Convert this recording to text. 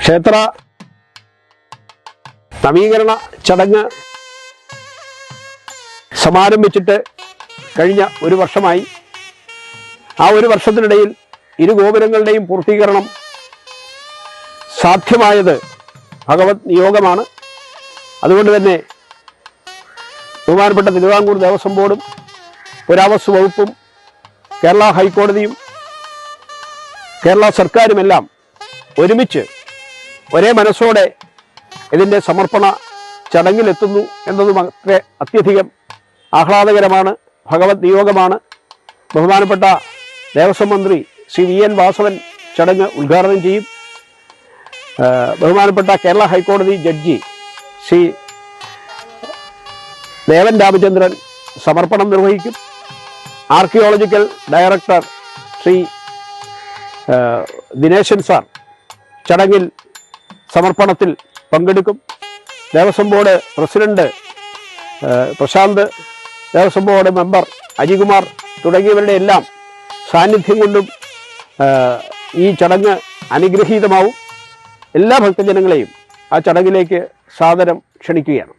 ക്ഷേത്ര നവീകരണ ചടങ്ങ് സമാരംഭിച്ചിട്ട് കഴിഞ്ഞ ഒരു വർഷമായി. ആ ഒരു വർഷത്തിനിടയിൽ ഇരു ഗോപുരങ്ങളുടെയും പൂർത്തീകരണം സാധ്യമായത് ഭഗവത് നിയോഗമാണ്. അതുകൊണ്ട് തന്നെ ബഹുമാനപ്പെട്ട തിരുവിതാംകൂർ ദേവസ്വം ബോർഡും പുരാവസ്തു വകുപ്പും കേരള ഹൈക്കോടതിയും കേരള സർക്കാരുമെല്ലാം ഒരുമിച്ച് ഒരേ മനസ്സോടെ ഇതിൻ്റെ സമർപ്പണ ചടങ്ങിലെത്തുന്നു എന്നതും അത്യധികം ആഹ്ലാദകരമാണ്. ഭഗവത് നിയോഗമാണ്. ബഹുമാനപ്പെട്ട ദേവസ്വം മന്ത്രി ശ്രീ വി.എൻ. വാസവൻ ചടങ്ങ് ഉദ്ഘാടനം ചെയ്യും. ബഹുമാനപ്പെട്ട കേരള ഹൈക്കോടതി ജഡ്ജി ശ്രീ ദേവൻ രാമചന്ദ്രൻ സമർപ്പണം നിർവഹിക്കും. Archaeological director Shri Dineshan sir ചടങ്ങിൽ സമർപ്പണത്തിൽ പങ്കെടുക്കും. Devaswom board president Prasanth, Devaswom board member Ajikumar തുടങ്ങിയവരുടെ എല്ലാം സാന്നിധ്യം കൊണ്ടും ഈ ചടങ്ങ് അനുഗ്രഹീതമാവും. എല്ലാ ഭക്തജനങ്ങളെയും ആ ചടങ്ങിലേക്ക് സാദരം ക്ഷണിക്കുകയാണ്.